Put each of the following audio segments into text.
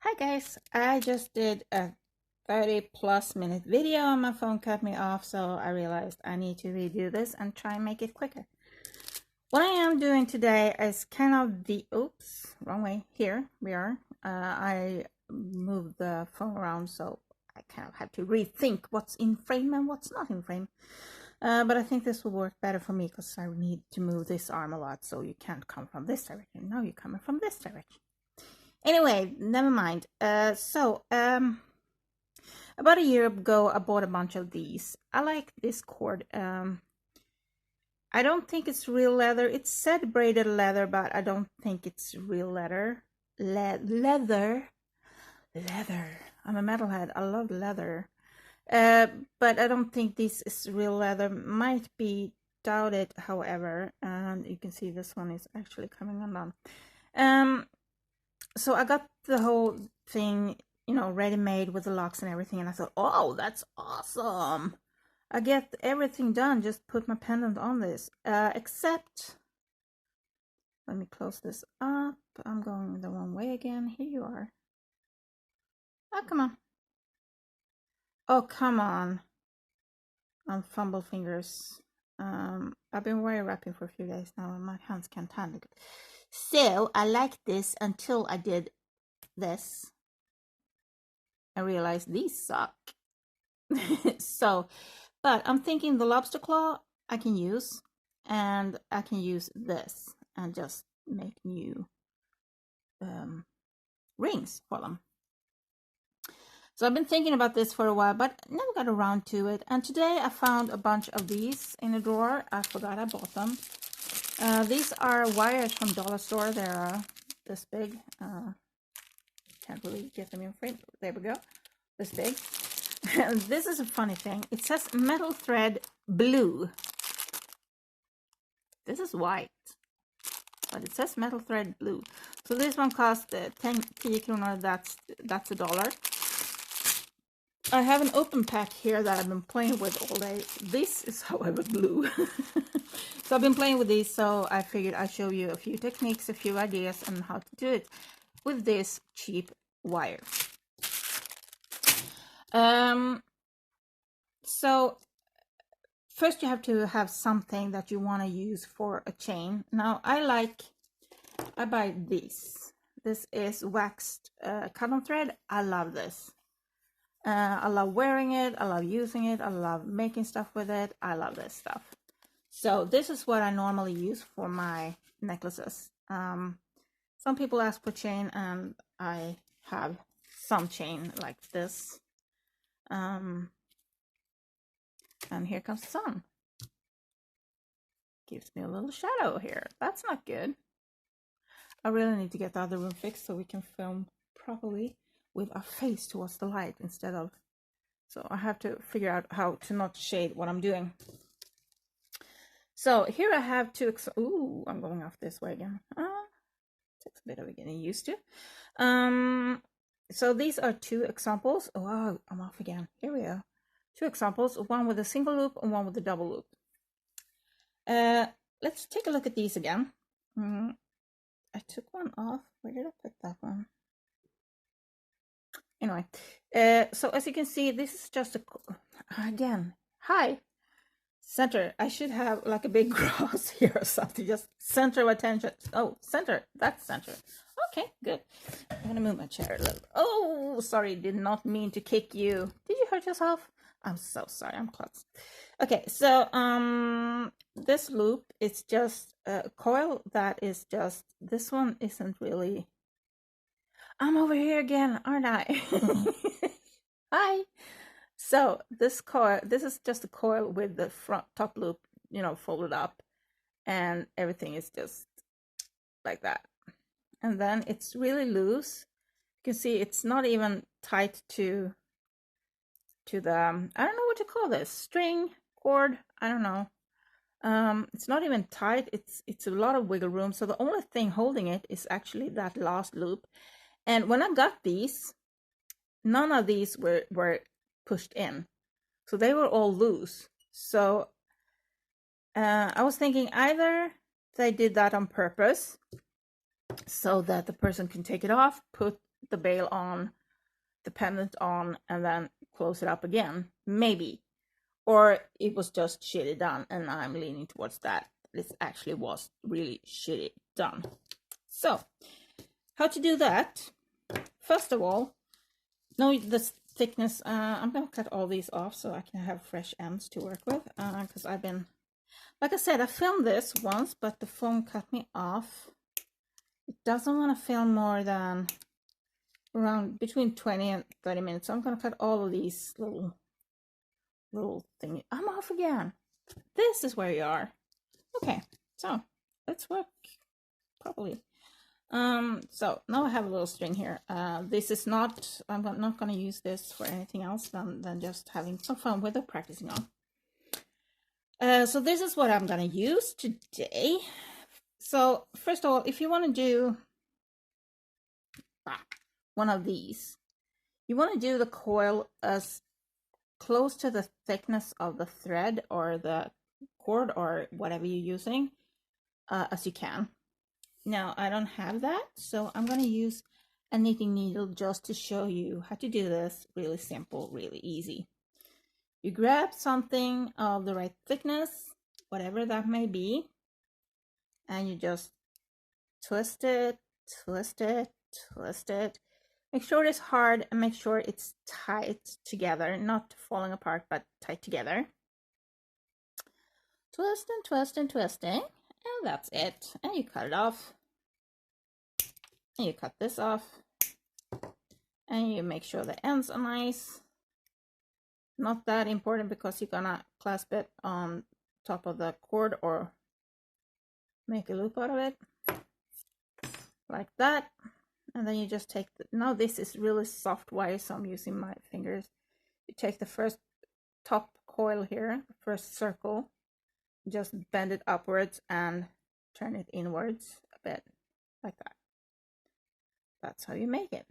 Hi guys, I just did a 30+ minute video and my phone cut me off, so I realized I need to redo this and try and make it quicker. What I am doing today is kind of oops, wrong way, here we are. I moved the phone around, so I kind of have to rethink what's in frame and what's not in frame. But I think this will work better for me because I need to move this arm a lot, so you can't come from this direction. Now you're coming from this direction. Anyway, never mind. About a year ago, I bought a bunch of these. I like this cord. I don't think it's real leather. It said braided leather, but I don't think it's real leather. Leather. I'm a metalhead. I love leather. But I don't think this is real leather. Might be doubted, however. And you can see this one is actually coming undone. So I got the whole thing, ready-made with the locks and everything, and I thought, oh, that's awesome. I get everything done, just put my pendant on this. Except, let me close this up. I'm going the wrong way again. Here you are. Oh, come on. Oh, come on. Fumble fingers. I've been wire wrapping for a few days now, and my hands can't handle it. So I liked this until I did this. I realized these suck. But I'm thinking the lobster claw I can use, and I can use this and just make new rings for them. So I've been thinking about this for a while, but never got around to it. And today I found a bunch of these in a drawer. I forgot I bought them. These are wires from Dollar Store. They're this big. Can't really get them in frame. There we go. This big. This is a funny thing. It says metal thread blue. This is white, but it says metal thread blue. So this one cost 10 kronor. That's $1. I have an open pack here that I've been playing with all day. This is, however, blue. So I've been playing with these, so I figured I'd show you a few techniques, a few ideas on how to do it with this cheap wire. So first you have to have something that you want to use for a chain. Now I buy these. This is waxed cotton thread. I love this. I love wearing it. I love using it. I love making stuff with it. I love this stuff. So this is what I normally use for my necklaces. Some people ask for chain, and I have some chain like this. And here comes the sun. Gives me a little shadow here. That's not good. I really need to get the other room fixed so we can film properly with our face towards the light instead of... So I have to figure out how to not shade what I'm doing. So here I have two... Ooh, I'm going off this way again. Takes a bit of getting used to. So these are two examples. Oh, I'm off again. Here we go. Two examples, one with a single loop and one with a double loop. Let's take a look at these again. I took one off. Where did I put that one? Anyway, so as you can see, this is just again, hi, center. I should have like a big cross here or something, just center of attention. Oh, center, that's center. Okay, good. I'm gonna move my chair a little. Oh, sorry, did not mean to kick you. Did you hurt yourself? I'm so sorry, I'm close. Okay, so this loop is just a coil that is just, this one isn't really... I'm over here again, aren't I? Hi. So this coil, this is just a coil with the front top loop, folded up, and everything is just like that. And then it's really loose. You can see it's not even tight to the, I don't know what to call this, string, cord, I don't know. It's not even tight. It's a lot of wiggle room. So the only thing holding it is actually that last loop. And when I got these, none of these were pushed in. So they were all loose. So I was thinking either they did that on purpose so that the person can take it off, put the bail on, the pendant on, and then close it up again. Maybe. Or it was just shitty done, and I'm leaning towards that. This actually was really shitty done. So, how to do that? First of all, know the thickness. I'm going to cut all these off so I can have fresh ends to work with. Because I've been, like I said, I filmed this once, but the phone cut me off. It doesn't want to film more than around between 20 and 30 minutes. So I'm going to cut all of these little things. I'm off again. This is where you are. Okay, so let's work properly. So now I have a little string here. This is not, I'm not going to use this for anything else than just having some fun with it, practicing on. So this is what I'm going to use today. So first of all, if you want to do one of these, you want to do the coil as close to the thickness of the thread or the cord or whatever you're using as you can. Now I don't have that, so I'm going to use a knitting needle just to show you how to do this. Really simple, really easy. You grab something of the right thickness, whatever that may be, and you just twist it, twist it, twist it. Make sure it's hard and make sure it's tight together, not falling apart, but tight together. Twist and twist and twisting, and that's it. And you cut it off. And you cut this off. And you make sure the ends are nice. Not that important because you're gonna clasp it on top of the cord or make a loop out of it. Like that. And then you just take now this is really soft wire, so I'm using my fingers. You take the first top coil here, the first circle, just bend it upwards and turn it inwards a bit, like that. That's how you make it.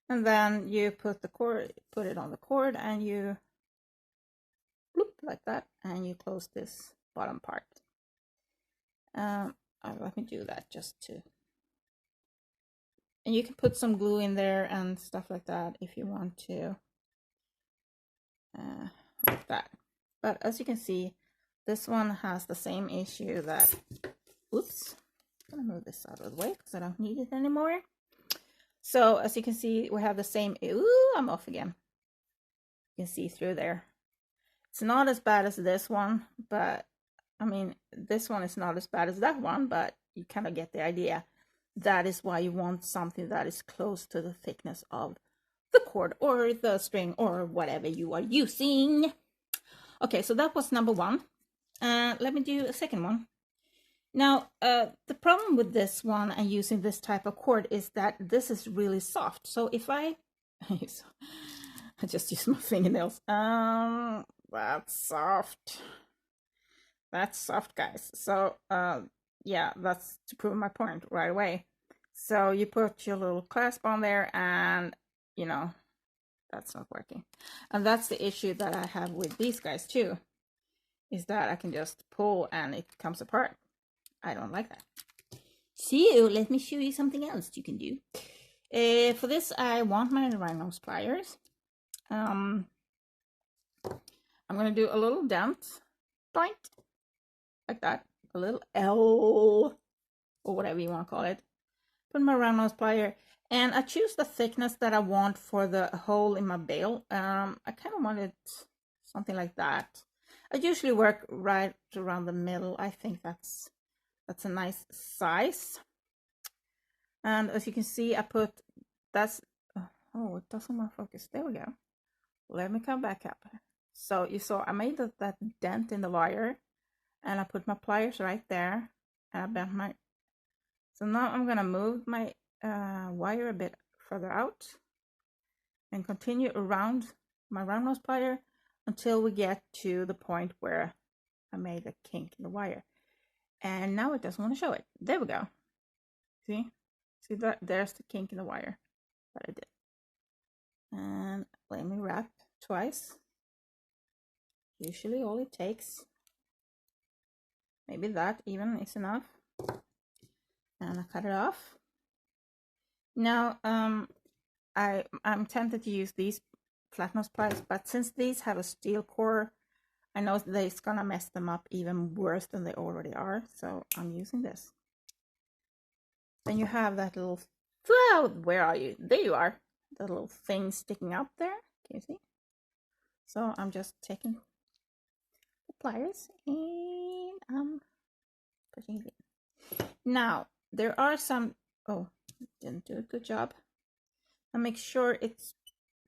And then you put the cord, put it on the cord, and you bloop like that, and you close this bottom part. Let me do that just to. And you can put some glue in there and stuff like that if you want to. Like that. But as you can see, this one has the same issue that, oops, I'm gonna move this out of the way because I don't need it anymore. So as you can see, we have the same, ooh, I'm off again. You can see through there. It's not as bad as this one, but I mean, this one is not as bad as that one, but you kind of get the idea. That is why you want something that is close to the thickness of the cord or the string or whatever you are using. Okay, so that was number one. Let me do a second one. Now, the problem with this one and using this type of cord is that this is really soft. So if I just use my fingernails. That's soft. That's soft, guys. So, yeah, that's to prove my point right away. So you put your little clasp on there and, you know, that's not working. And that's the issue that I have with these guys too, is that I can just pull and it comes apart. I don't like that. So let me show you something else you can do. For this, I want my rhinose pliers. I'm going to do a little dent, doink, like that. A little L, or whatever you want to call it. Put my round nose plier, and I choose the thickness that I want for the hole in my bail. I kind of wanted something like that. I usually work right around the middle. I think that's a nice size. And as you can see, I put that's oh, it doesn't want to focus. There we go. Let me come back up. So you saw I made that dent in the wire, and I put my pliers right there, and I bent my. So now I'm gonna move my wire a bit further out and continue around my round nose plier until we get to the point where I made a kink in the wire. And now it doesn't want to show it. There we go. See that there's the kink in the wire that I did. And let me wrap twice. Usually all it takes. Maybe that even is enough. And I cut it off. Now, I'm tempted to use these flat nose pliers, but since these have a steel core, I know that it's gonna mess them up even worse than they already are, so I'm using this. Then you have that little, well, where are you? There you are. The little thing sticking out there. Can you see? So I'm just taking the pliers and I'm putting it in. Now, there are some, oh, didn't do a good job. I'll make sure it's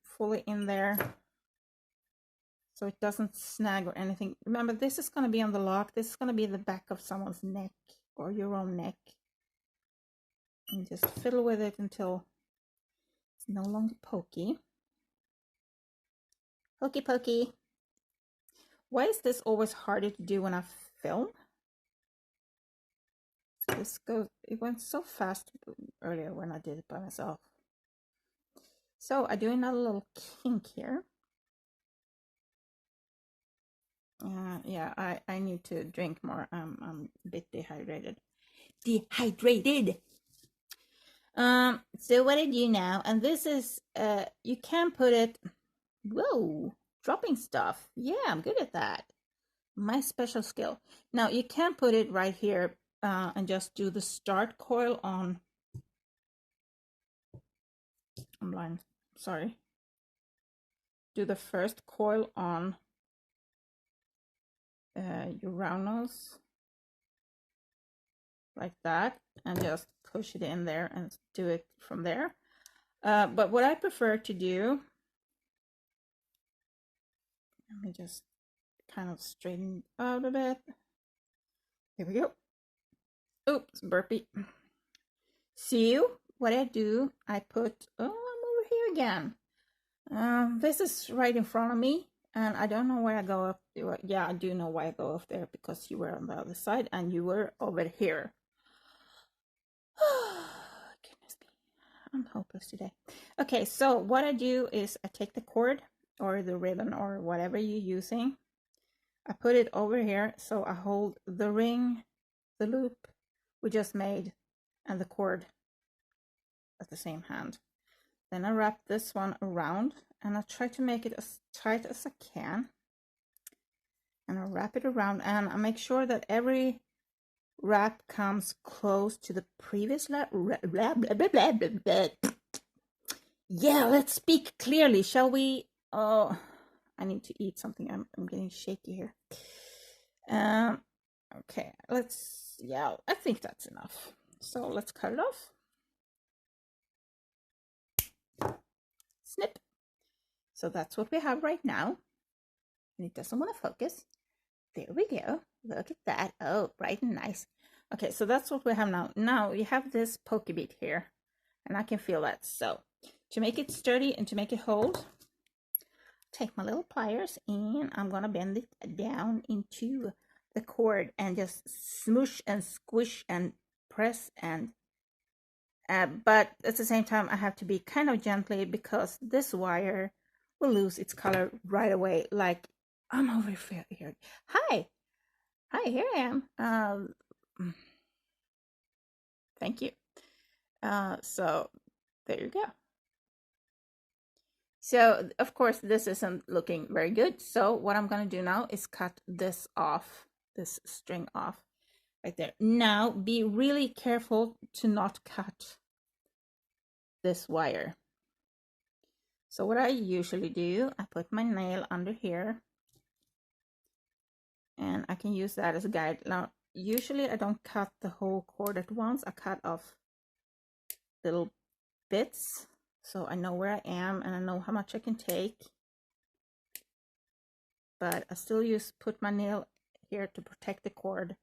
fully in there so it doesn't snag or anything. Remember, this is going to be on the lock. This is going to be the back of someone's neck or your own neck. And just fiddle with it until it's no longer pokey. Pokey, pokey. Why is this always harder to do when I film? This goes, it went so fast earlier when I did it by myself. So I do another little kink here. Yeah, I need to drink more. I'm a bit dehydrated. So what I do now, and this is, you can put it, whoa, dropping stuff. Yeah, I'm good at that. My special skill. Now you can put it right here and just do the start coil on. I'm blind. Sorry. Do the first coil on your round nose like that, and just push it in there and do it from there. But what I prefer to do, let me just kind of straighten out a bit. Here we go. Oops, burpee. See what I do? I put, oh, I'm over here again. This is right in front of me, and I don't know where I go up. Yeah, I do know why I go up there, because you were on the other side and you were over here. Goodness me, I'm hopeless today. Okay, so what I do is I take the cord or the ribbon or whatever you're using. I put it over here, so I hold the ring, the loop we just made, and the cord at the same hand. Then I wrap this one around and I try to make it as tight as I can. And I wrap it around and I make sure that every wrap comes close to the previous Yeah, let's speak clearly, shall we? Oh, I need to eat something. I'm getting shaky here. Okay, yeah, I think that's enough. So let's cut it off. Snip. So that's what we have right now. And it doesn't want to focus. There we go. Look at that. Oh, bright and nice. Okay, so that's what we have now. Now you have this pokey bead here, and I can feel that. So to make it sturdy and to make it hold, take my little pliers and I'm gonna bend it down into the cord and just smoosh and squish and press and but at the same time I have to be kind of gently because this wire will lose its color right away. Like, I'm over here. Hi, here I am. Thank you. So there you go. So of course this isn't looking very good. So what I'm gonna do now is cut this off, this string off right there. Now be really careful to not cut this wire. So what I usually do, I put my nail under here and I can use that as a guide. Now usually I don't cut the whole cord at once. I cut off little bits so I know where I am and I know how much I can take. But I still put my nail here to protect the cord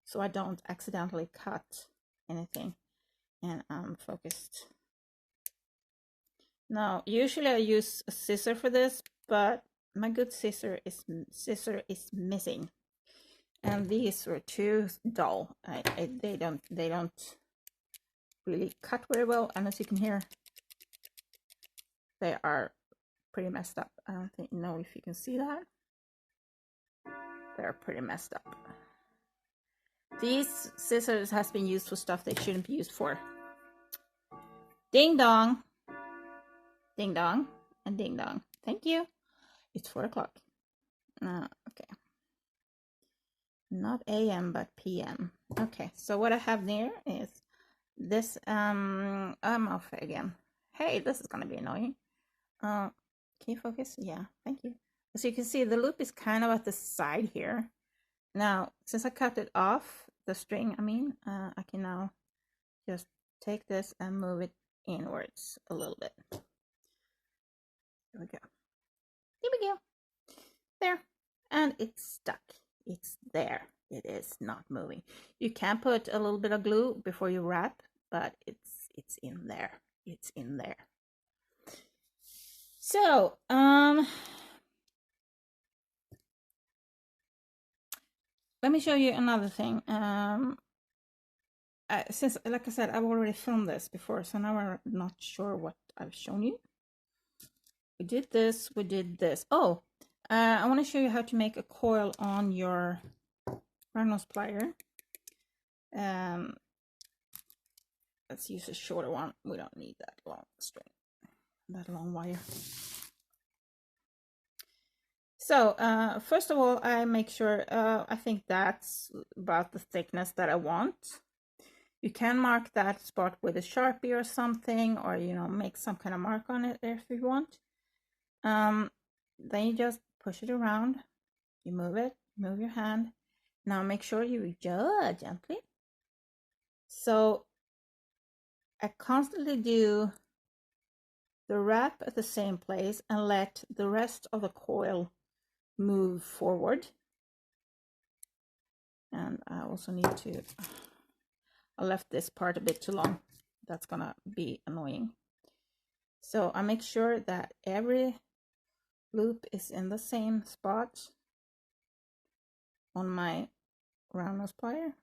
so I don't accidentally cut anything. And I'm focused. Now usually I use a scissor for this, but my good scissor is missing, and these were too dull. They don't really cut very well, and as you can hear, they are pretty messed up. I don't know if you can see that. They're pretty messed up. These scissors has been used for stuff they shouldn't be used for. Ding dong. Ding dong. And ding dong. Thank you. It's 4 o'clock. Okay. Not AM, but PM. Okay, so what I have there is this, I'm off again. Hey, this is gonna be annoying. Can you focus? Yeah, thank you. As you can see, the loop is kind of at the side here. Now, since I cut it off, the string, I can now just take this and move it inwards a little bit. There we go. Here we go. There. And it's stuck. It's there. It is not moving. You can put a little bit of glue before you wrap, but it's in there. It's in there. So, let me show you another thing. Since, like I said, I've already filmed this before, so now I'm not sure what I've shown you. We did this, we did this. Oh, I want to show you how to make a coil on your round nose plier. Let's use a shorter one. We don't need that long string, that long wire. So first of all, I make sure, I think that's about the thickness that I want. You can mark that spot with a Sharpie or something, or, you know, make some kind of mark on it if you want. Then you just push it around, you move it, move your hand. Now make sure you adjust gently. So I constantly do the wrap at the same place and let the rest of the coil move forward. And I also need to, I left this part a bit too long. That's gonna be annoying. So I make sure that every loop is in the same spot on my round nose plier.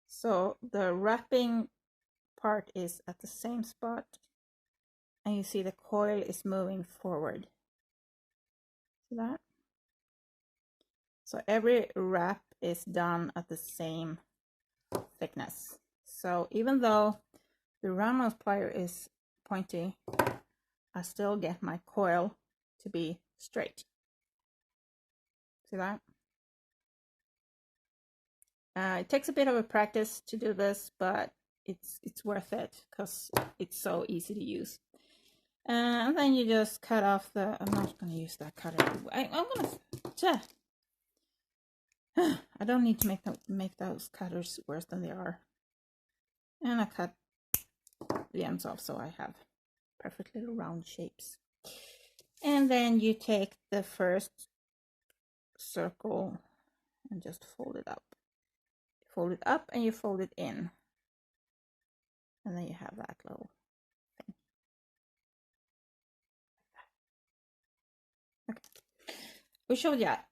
So the wrapping part is at the same spot, and you see the coil is moving forward. See that? So every wrap is done at the same thickness. So even though the round nose plier is pointy, I still get my coil to be straight. See that? It takes a bit of a practice to do this, but it's worth it because it's so easy to use. And then you just cut off the, I'm not going to use that cutter. I'm going to, I don't need to make those cutters worse than they are. And I cut the ends off so I have perfect little round shapes. And then you take the first circle and just fold it up. Fold it up and you fold it in. And then you have that little thing. Okay. We showed that.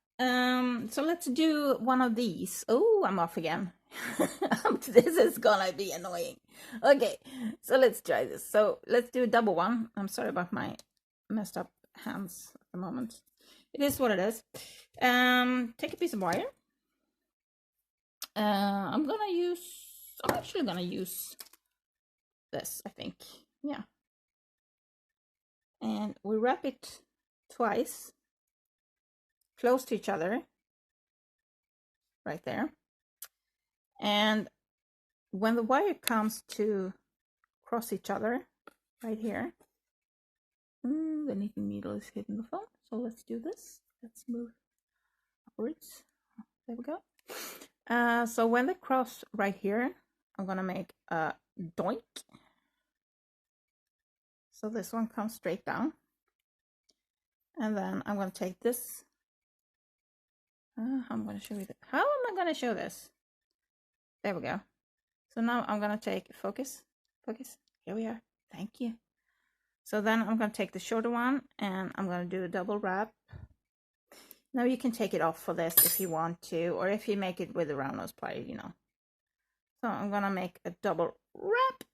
So let's do one of these. Oh, I'm off again. This is gonna be annoying. Okay, so let's try this. So let's do a double one. I'm sorry about my messed up hands at the moment. It is what it is. Take a piece of wire. I'm actually gonna use this, I think. Yeah. And we wrap it twice, close to each other, right there. And when the wire comes to cross each other, right here, the knitting needle is hitting the phone. So let's do this. Let's move upwards. There we go. So when they cross right here, I'm gonna make a doink. So this one comes straight down. And then I'm gonna take this. I'm gonna show you that. How am I gonna show this? There we go. So now I'm gonna take, focus. Here we are. Thank you. So then I'm gonna take the shorter one and I'm gonna do a double wrap. Now you can take it off for this if you want to, or if you make it with a round nose plier, you know. So I'm gonna make a double wrap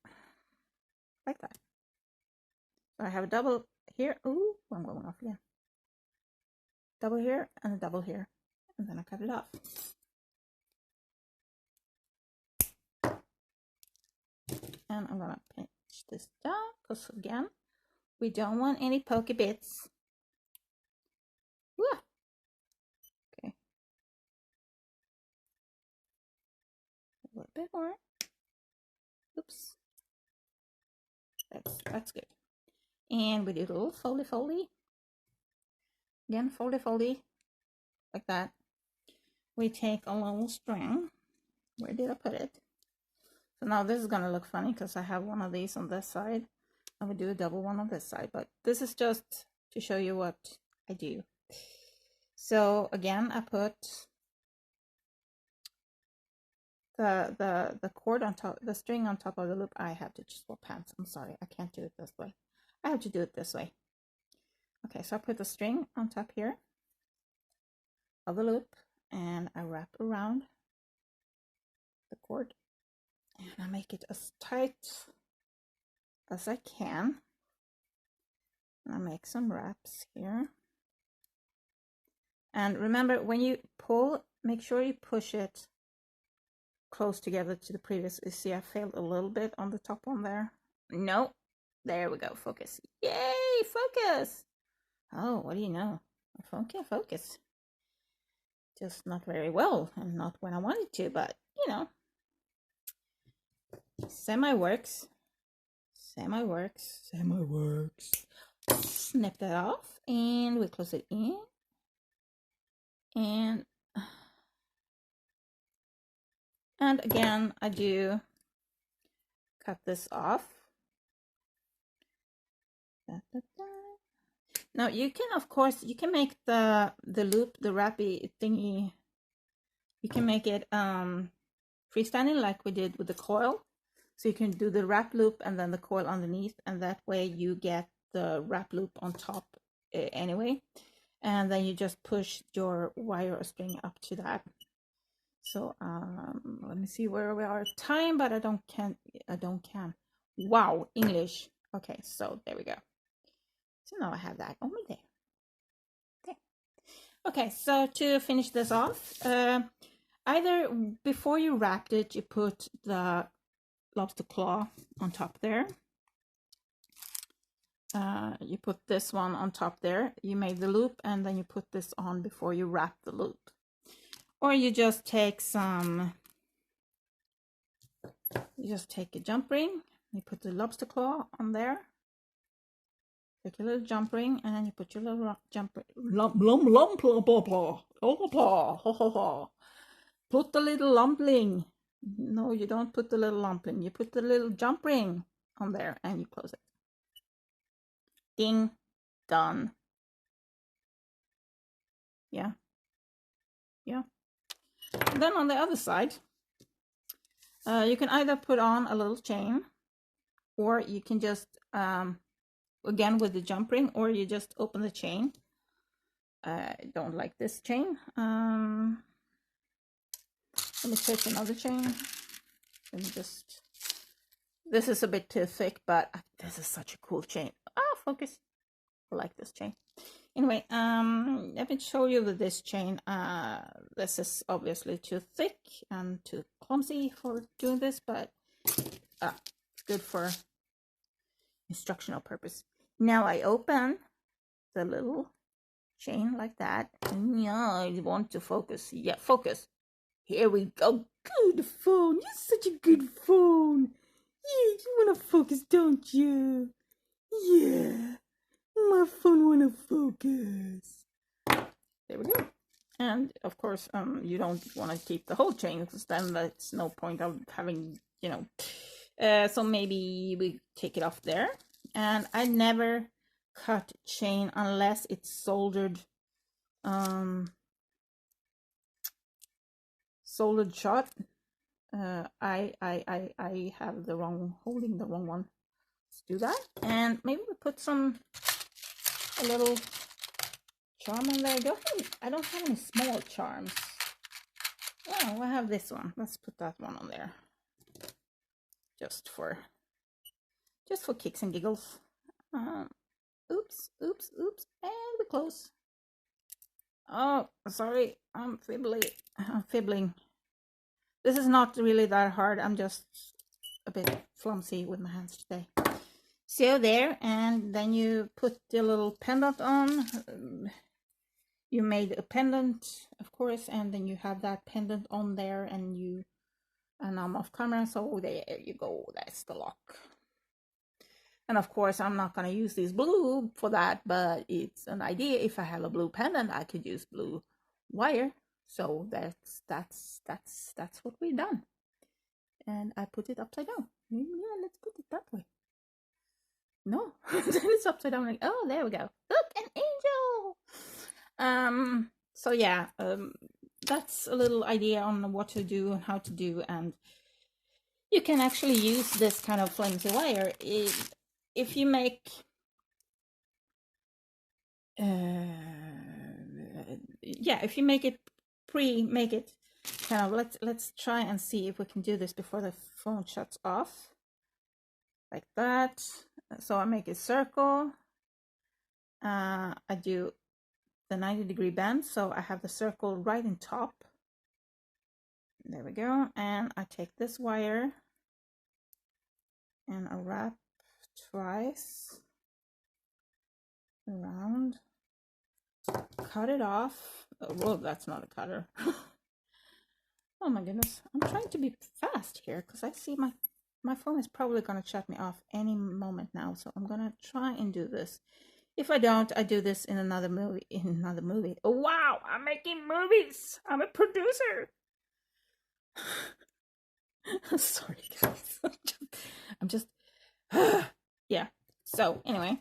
like that. So I have a double here. Ooh, I'm going off again. Double here and a double here, and then I cut it off. And I'm gonna pinch this down because again, we don't want any pokey bits. Woo! Okay, a little bit more. Oops, that's good. And we do a little foldy. Again, foldy, like that. We take a little string. Where did I put it? So now this is gonna look funny because I have one of these on this side. And we do a double one on this side, but this is just to show you what I do. So again, I put the cord on top, the string on top of the loop. I have to swap hands. I'm sorry, I can't do it this way. I have to do it this way. Okay, so I put the string on top here of the loop, and I wrap around the cord, and I make it as tight as I can. And I make some wraps here. And remember, when you pull, make sure you push it close together to the previous. You see I failed a little bit on the top one there. No, there we go. Focus. Yay, focus. Oh, what do you know? My phone can't focus. Just not very well, and not when I wanted to, but you know, semi works. Snip that off, and we close it in, and again I do cut this off. Now you can, of course, you can make the loop, the wrappy thingy, you can make it freestanding like we did with the coil. So you can do the wrap loop and then the coil underneath, and that way you get the wrap loop on top anyway. And then you just push your wire or string up to that. So let me see where we are time, but I don't can. Wow, English. Okay, so there we go. So now I have that over there. Okay, so to finish this off, either before you wrapped it, you put the lobster claw on top there. You put this one on top there. You made the loop, and then you put this on before you wrap the loop. Or you just take some, you just take a jump ring, you put the lobster claw on there. Take a little jump ring, and then you put your little jump ring. Put the little lumpling. No, you don't put the little lumpling. You put the little jump ring on there, and you close it. Ding, done. Yeah. And then on the other side, you can either put on a little chain, or you can just again with the jump ring, or you just open the chain. I don't like this chain. Let me take another chain. Let me just, this is a bit too thick, but this is such a cool chain. Focus. I like this chain. Anyway, let me show you with this chain. This is obviously too thick and too clumsy for doing this, but it's good for instructional purpose. Now I open the little chain like that. And yeah, I want to focus. Yeah, focus. Here we go. Good phone. You're such a good phone. Yeah, you want to focus, don't you? Yeah. My phone wanna focus. There we go. And of course, you don't want to keep the whole chain, because then that's no point of having, you know. So maybe we take it off there. And I never cut chain unless it's soldered, soldered shut. I have the wrong, holding the wrong one. Let's do that. And maybe we put a little charm on there. I don't have any small charms. Oh, I have this one. Let's put that one on there. Just for kicks and giggles. Oops, oops, oops, and we close. Oh, sorry, I'm fibbling. This is not really that hard. I'm just a bit clumsy with my hands today. So there, and then you put the little pendant on. You made a pendant, of course, and then you have that pendant on there, and I'm off camera, so there you go. That's the lock. And of course, I'm not going to use this blue for that, but it's an idea. If I have a blue pendant, I could use blue wire. So that's what we've done. And I put it upside down. Yeah, let's put it that way. No, it's upside down. Like, oh, there we go. Look, an angel. So yeah, that's a little idea on what to do and how to do, and you can actually use this kind of flimsy wire if you make if you make it make it kind of, let's try and see if we can do this before the phone shuts off, like that. So I make a circle. I do the 90-degree bend, so I have the circle right in top. There we go. And I take this wire and I wrap twice around, cut it off. Oh, well, that's not a cutter. Oh my goodness, I'm trying to be fast here because I see my phone is probably going to shut me off any moment now, so I'm going to try and do this. If I don't, I do this in another movie. Oh wow, I'm making movies. I'm a producer. Sorry guys. I'm just yeah. So anyway,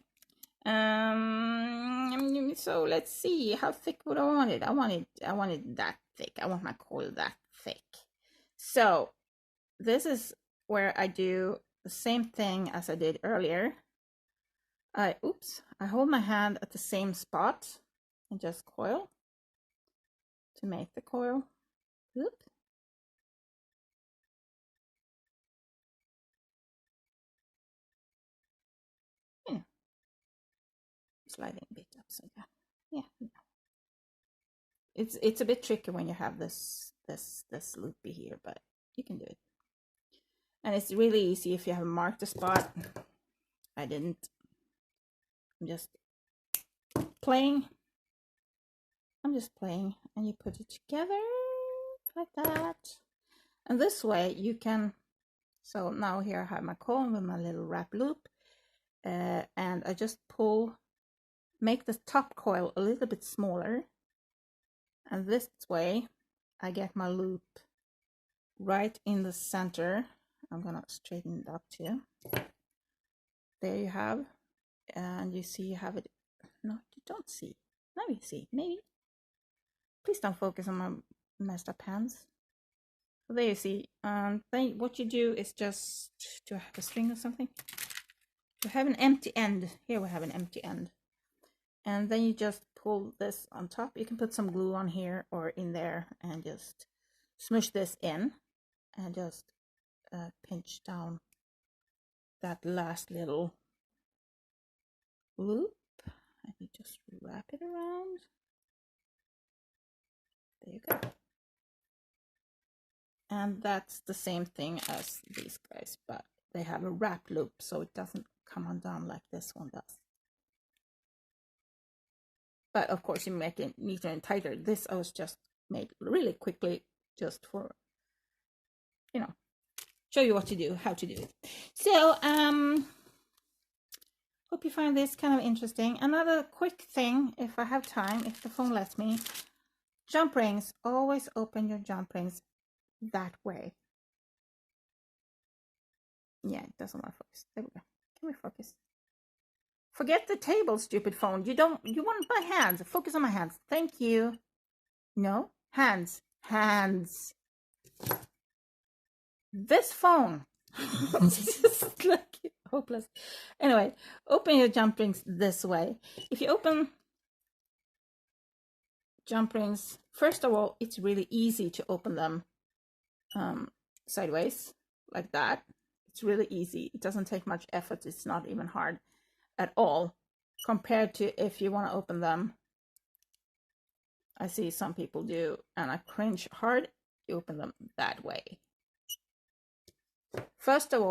so let's see, how thick would I want it? I want it that thick. I want my coil that thick. So this is where I do the same thing as I did earlier. I hold my hand at the same spot and just coil to make the coil. Oop. Yeah. Sliding a bit upside down. Yeah. It's a bit tricky when you have this loopy here, but you can do it. And it's really easy if you have marked the spot. I didn't. I'm just playing. And you put it together like that. And this way you can, so now here I have my coil with my little wrap loop, and I just make the top coil a little bit smaller, and this way I get my loop right in the center. I'm gonna straighten it up too. There you have, and you see you have it. No, you don't see. Now you see, maybe. Please don't focus on my messed up hands. So there you see. Then what you do is just, do I have a string or something? We have an empty end. Here we have an empty end. And then you just pull this on top. You can put some glue on here or in there and just smush this in and just pinch down that last little loop. And you just wrap it around. There you go. And that's the same thing as these guys, but they have a wrap loop, so it doesn't come undone like this one does. But of course, you make it neater and tighter. This I was just made really quickly, just for, you know, show you what to do, how to do it. So hope you find this kind of interesting. Another quick thing, if I have time, if the phone lets me, jump rings. Always open your jump rings that way. Yeah, it doesn't want to focus. There we go. Can we focus? Forget the table, stupid phone. You want my hands. Focus on my hands. Thank you. No, hands. This phone. This is like hopeless. Anyway, open your jump rings this way. If you open jump rings, first of all, it's really easy to open them sideways like that. It's really easy. It doesn't take much effort. It's not even hard at all. compared to if you want to open them. I see some people do, and I cringe hard. You open them that way. First of all,